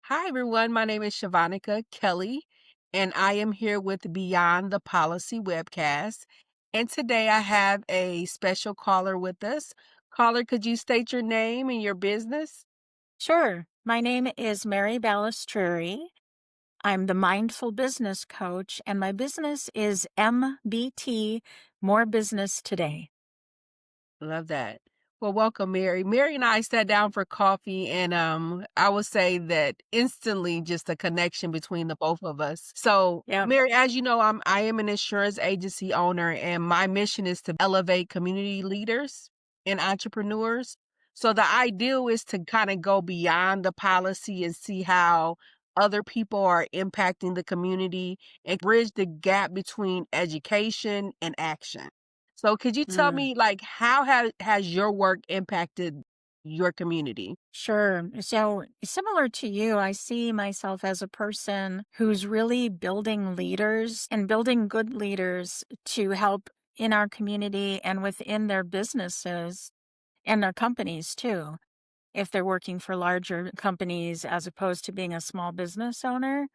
Hi, everyone. My name is Shavanaka Kelly, and I am here with Beyond the Policy webcast. And today I have a special caller with us. Caller, could you state your name and your business? Sure. My name is Mary Balistreri. I'm the mindful business coach, and my business is MBT, More Business Today. Love that. Well, welcome, Mary. Mary and I sat down for coffee, and I would say that instantly just a connection between the both of us. So, Yep. Mary, as you know, I am an insurance agency owner, and my mission is to elevate community leaders and entrepreneurs. So the ideal is to kind of go beyond the policy and see how other people are impacting the community and bridge the gap between education and action. So could you tell Mm, me, like, how has your work impacted your community? sure. So, similar to you, I see myself as a person who's really building leaders and building good leaders to help in our community and within their businesses and their companies too. If they're working for larger companies as opposed to being a small business owner,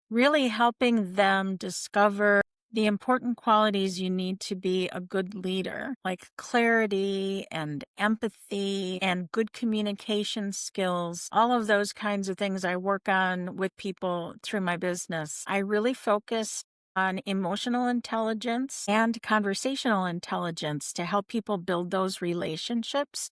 really helping them discover the important qualities you need to be a good leader, like clarity and empathy and good communication skills, all of those kinds of things I work on with people through my business. I really focus on emotional intelligence and conversational intelligence to help people build those relationships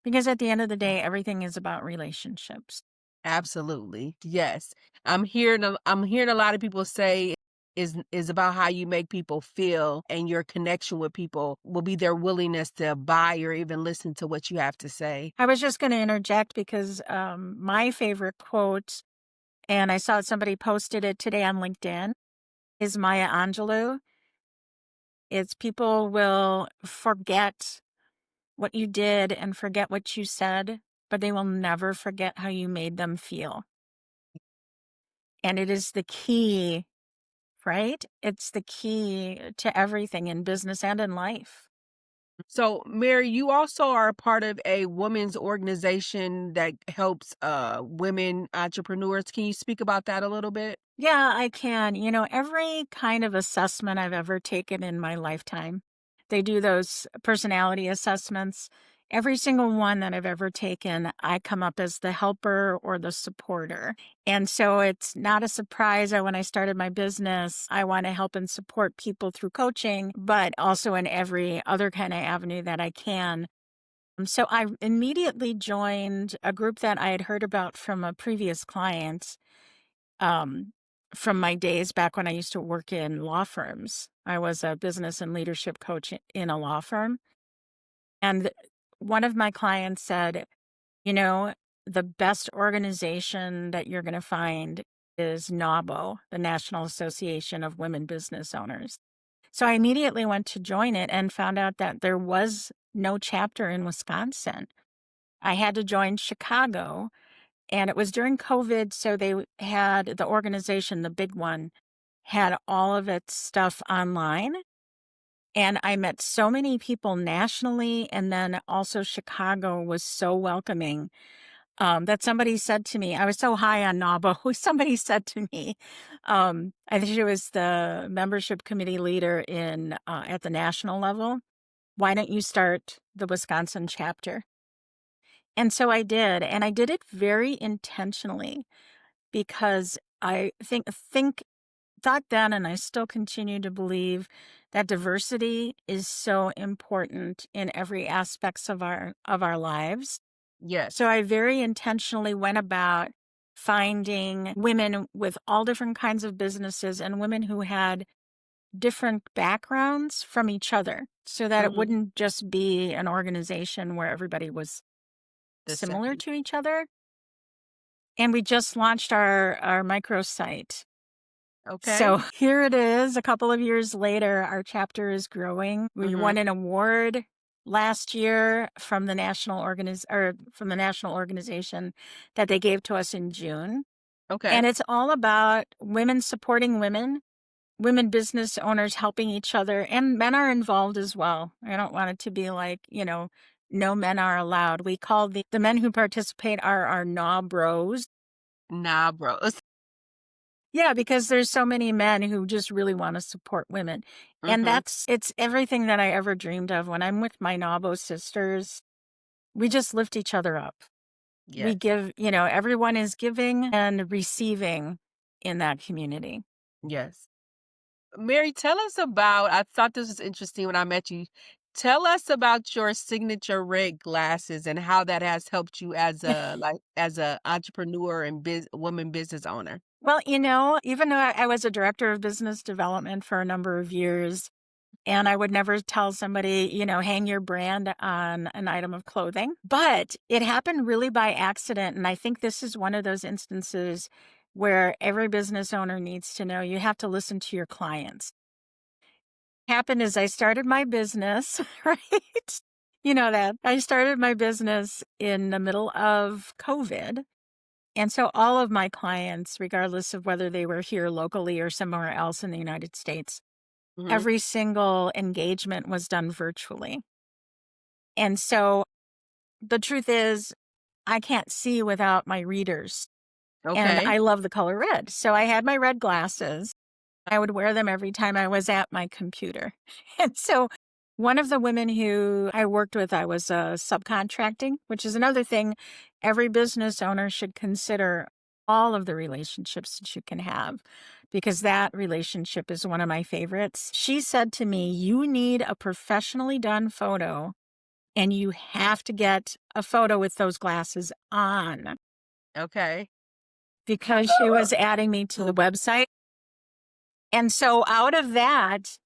because at the end of the day, everything is about relationships. Absolutely. Yes. I'm hearing a lot of people say is about how you make people feel, and your connection with people will be their willingness to buy or even listen to what you have to say. I was just going to interject because my favorite quote, and I saw somebody posted it today on LinkedIn, is Maya Angelou. It's people will forget what you did and forget what you said, but they will never forget how you made them feel. And it is the key, right? It's the key to everything in business and in life. So, Mary, you also are a part of a women's organization that helps women entrepreneurs. Can you speak about that a little bit? Yeah, I can. Every kind of assessment I've ever taken in my lifetime, they do those personality assessments. Every single one that I've ever taken, I come up as the helper or the supporter. And so it's not a surprise that when I started my business, I want to help and support people through coaching, but also in every other kind of avenue that I can. So I immediately joined a group that I had heard about from a previous client um, from my days back when I used to work in law firms. I was a business and leadership coach in a law firm. And one of my clients said, you know, the best organization that you're going to find is NAWBO, the National Association of Women Business Owners. So I immediately went to join it and found out that there was no chapter in Wisconsin. I had to join Chicago, and it was during COVID, so had the organization, the big one, had all of its stuff online. And I met so many people nationally, and then also Chicago was so welcoming that somebody said to me, I was so high on NAWBO, somebody said to me, I think she was the membership committee leader at the national level, why don't you start the Wisconsin chapter? And so I did, and I did it very intentionally because I think thought then and I still continue to believe that diversity is so important in every aspects of our lives. So Yes. I very intentionally went about finding women with all different kinds of businesses and women who had different backgrounds from each other so that it Hmm. wouldn't just be an organization where everybody was The similar same. to each other. And we just launched our microsite. Okay. So here it is, a couple of years later, our chapter is growing. We Hmm. won an award last year from the national organization that they gave to us in June. Okay. And it's all about women supporting women, women business owners helping each other, and men are involved as well. I don't want it to be like, no men are allowed. We call the men who participate are our NAW bros. Nah, bro. Yeah, because there's so many men who just really wanna support women, and Mhm. it's everything that I ever dreamed of. When I'm with my Nabo sisters, we just lift each other up. We Yes. give everyone is giving and receiving in that community. Yes. Mary, tell us about I thought this was interesting when I met you. Tell us about your signature red glasses and how that has helped you as a entrepreneur and woman business owner. Well, even though I was a director of business development for a number of years, and I would never tell somebody, hang your brand on an item of clothing, but it happened really by accident. And I think this is one of those instances where every business owner needs to know you have to listen to your clients. Happened is I started my business, right? You know that. I started my business in the middle of COVID. And so all of my clients, regardless of whether they were here locally or somewhere else in the United States, Mhm. every single engagement was done virtually. And so the truth is, I can't see without my readers. And Okay. I love the color red. So I had my red glasses. I would wear them every time I was at my computer. And so one of the women who I worked with, I was subcontracting, which is another thing every business owner should consider all of the relationships that you can have, because that relationship is one of my favorites. She said to me, "You need a professionally done photo, and you have to get a photo with those glasses on," Okay. because she was adding me to the website. And so out of that,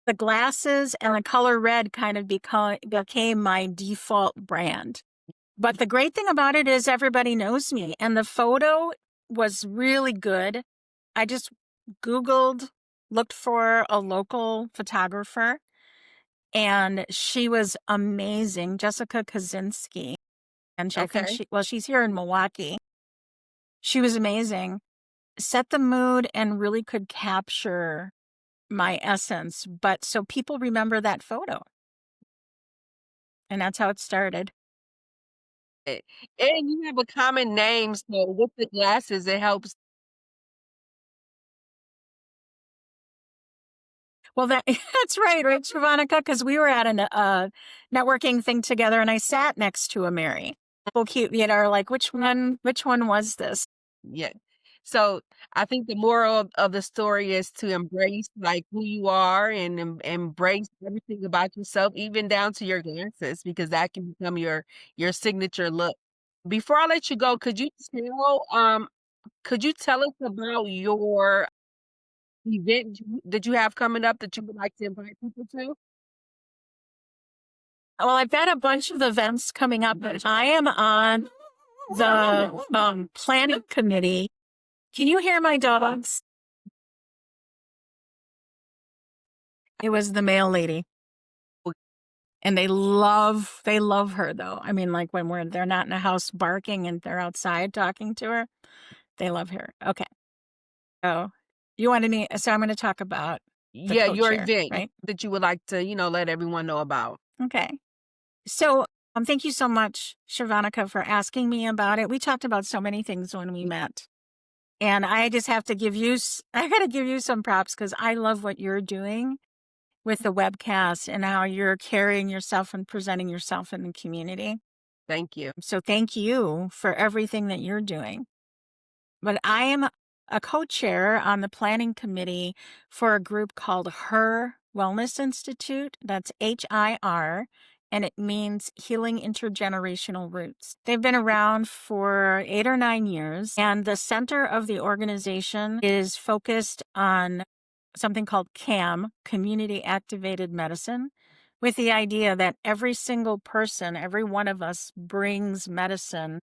the glasses and the color red kind of became my default brand. But the great thing about it is everybody knows me, and the photo was really good. I just Googled, looked for a local photographer, and she was amazing, Jessica Kaczynski. And I think Okay. she's here in Milwaukee. She was amazing, set the mood, and really could capture my essence. But so people remember that photo. And that's how it started. A and you have a common name, so with the glasses, it helps. Well, that's right, Shavanaka, because we were at a networking thing together, and I sat next to a Mary. People keep, are like, which one was this? Yeah. So, I think the moral of the story is to embrace, like, who you are and embrace everything about yourself, even down to your glasses, because that can become your signature look. Before I let you go, could you tell us about your event that you have coming up that you would like to invite people to? Well, I've got a bunch of events coming up, but I am on the planning committee. Can you hear my dogs? It was the mail lady. And they love her though. I mean, like when they're not in the house barking and they're outside talking to her, they love her. Okay. So so I'm going to talk about the Yeah, your co-chair, event right? that you would like to, let everyone know about. Okay. So thank you so much, Shavanika, for asking me about it. We talked about so many things when we met. And I just have to I got to give you some props because I love what you're doing with the webcast and how you're carrying yourself and presenting yourself in the community. Thank you. So thank you for everything that you're doing. But I am a co-chair on the planning committee for a group called Her Wellness Institute. That's HIR, and it means Healing Intergenerational Roots. They've been around for 8 or 9 years, and the center of the organization is focused on something called CAM, Community Activated Medicine, with the idea that every single person, every one of us brings medicine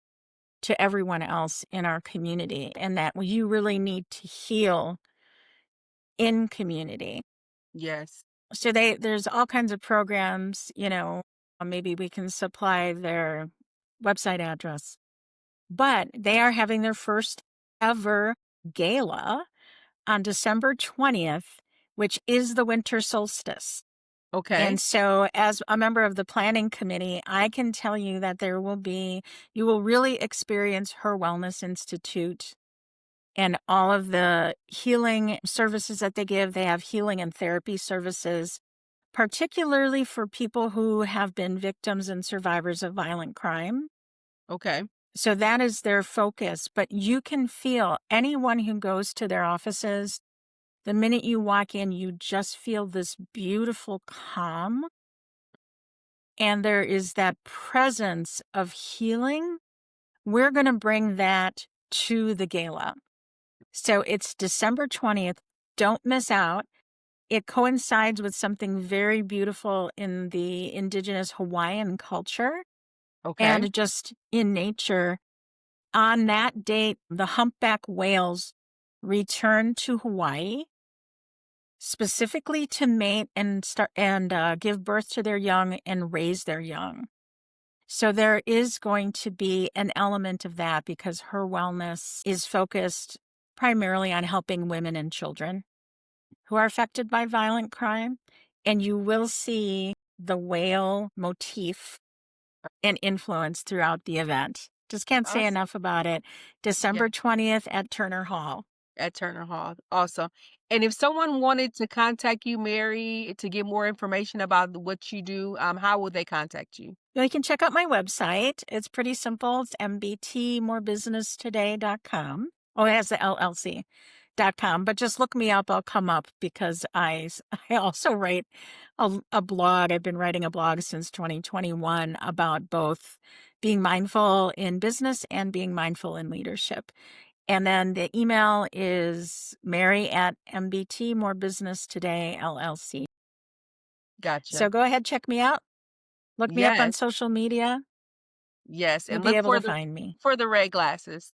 to everyone else in our community, and that you really need to heal in community. Yes. So there's all kinds of programs, maybe we can supply their website address. But they are having their first ever gala on December 20th, which is the winter solstice. Okay. And so, as a member of the planning committee, I can tell you that you will really experience Her Wellness Institute and all of the healing services that they give. They have healing and therapy services, particularly for people who have been victims and survivors of violent crime. Okay. So that is their focus. But you can feel anyone who goes to their offices, the minute you walk in, you just feel this beautiful calm. And there is that presence of healing. We're going to bring that to the gala. So it's December 20th. Don't miss out. It coincides with something very beautiful in the indigenous Hawaiian culture Okay. and just in nature. On that date, the humpback whales return to Hawaii specifically to mate and give birth to their young and raise their young. So there is going to be an element of that because Her Wellness is focused primarily on helping women and children who are affected by violent crime. And you will see the whale motif and influence throughout the event. Just can't say Awesome. enough about it. Yeah. December 20th at Turner Hall. At Turner Hall. Awesome. And if someone wanted to contact you, Mary, to get more information about what you do, how would they contact you? You can check out my website. It's pretty simple. It's mbtmorebusinesstoday.com. Oh, it has the LLC.com, but just look me up. I'll come up because I also write a blog. I've been writing a blog since 2021 about both being mindful in business and being mindful in leadership. And then the email is Mary at mbtmorebusinesstoday LLC. Gotcha. So go ahead, check me out. Look me up on Yes. social media. Yes. You'll And be look able to find me. for the red glasses.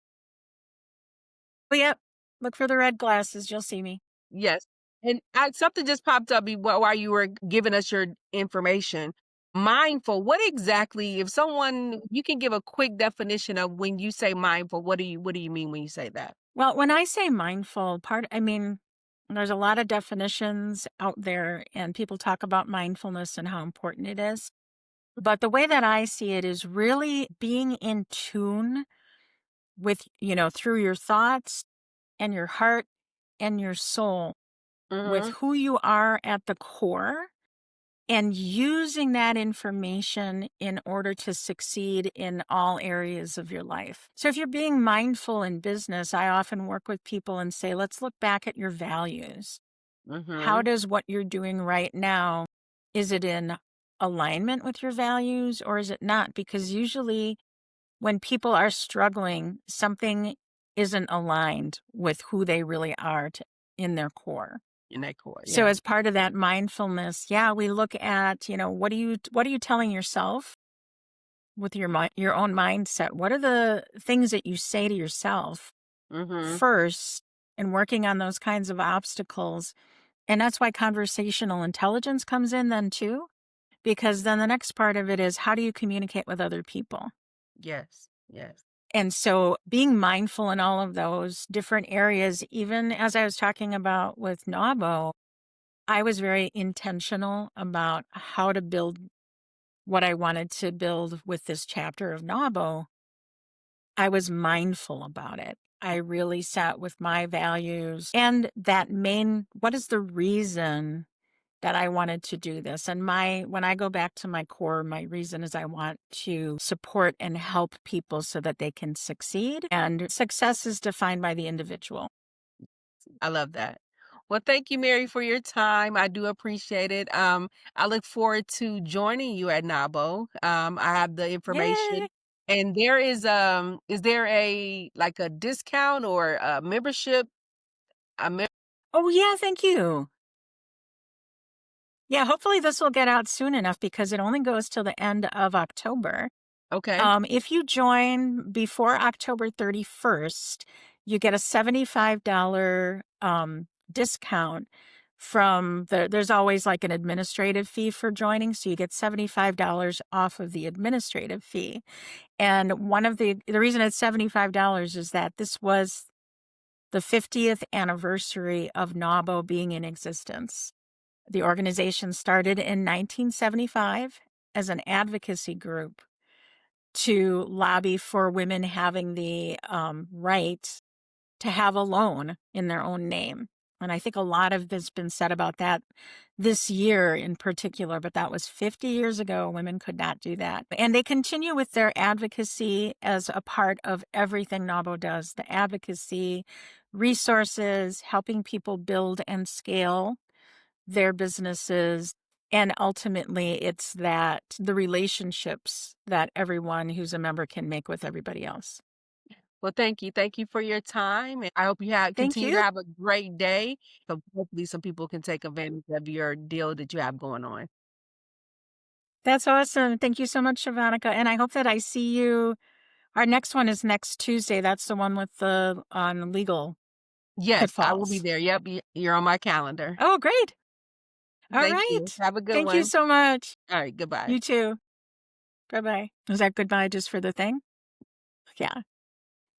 Oh, yep. Look for the red glasses. You'll see me. Yes. And something just popped up while you were giving us your information. Mindful. What exactly, if someone, you can give a quick definition of when you say mindful, what do you mean when you say that? Well, when I say mindful, there's a lot of definitions out there, and people talk about mindfulness and how important it is. But the way that I see it is really being in tune with, through your thoughts and your heart and your soul with Mhm. who you are at the core and using that information in order to succeed in all areas of your life. So, if you're being mindful in business, I often work with people and say, let's look back at your values. How Mhm. does what you're doing right now, is it in alignment with your values or is it not? Because usually when people are struggling, something isn't aligned with who they really are in their core. In that core. So Yeah. as part of that mindfulness, yeah, we look at, what are you telling yourself with your own mindset? What are the things that you say to yourself Mhm. first and working on those kinds of obstacles? And that's why conversational intelligence comes in then too, because then the next part of it is how do you communicate with other people? Yes. Yes. And so being mindful in all of those different areas, even as I was talking about with NAWBO, I was very intentional about how to build what I wanted to build with this chapter of NAWBO. I was mindful about it. I really sat with my values and what is the reason that I wanted to do this? And when I go back to my core, my reason is I want to support and help people so that they can succeed. And success is defined by the individual. I love that. Well, thank you, Mary, for your time. I do appreciate it. I look forward to joining you at NABO. I have the Yay! information. And is there a like a discount or a membership? A mem- Oh, yeah, thank you. Yeah, hopefully this will get out soon enough because it only goes till the end of October. okay. If you join before October 31st, you get a $75 discount there's always like an administrative fee for joining. So you get $75 off of the administrative fee. And one of the reason it's $75 is that this was the 50th anniversary of NAWBO being in existence. The organization started in 1975 as an advocacy group to lobby for women having the right to have a loan in their own name. And I think a lot of has been said about that this year in particular, but that was 50 years ago. Women could not do that. And they continue with their advocacy as a part of everything NAWBO does, the advocacy, resources, helping people build and scale their businesses. And ultimately, it's that the relationships that everyone who's a member can make with everybody else. Well, thank you. Thank you for your time, and I hope you have Thank continue to you. have a great day. So hopefully some people can take advantage of your deal that you have going on. That's awesome. Thank you so much, Shavanaka. And I hope that I see you. Our next one is next Tuesday. That's the one with the on legal Yes, I will be pitfalls. there. Yep, you're on my calendar. Oh, great. All Thank you. right. Have a good Thank you one. so much. All right, goodbye. You too. Bye bye. Is that goodbye just for the thing? Yeah.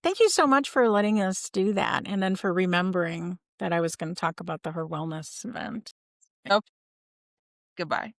Thank you so much for letting us do that and then for remembering that I was going to talk about the Her Wellness event. Yep, goodbye.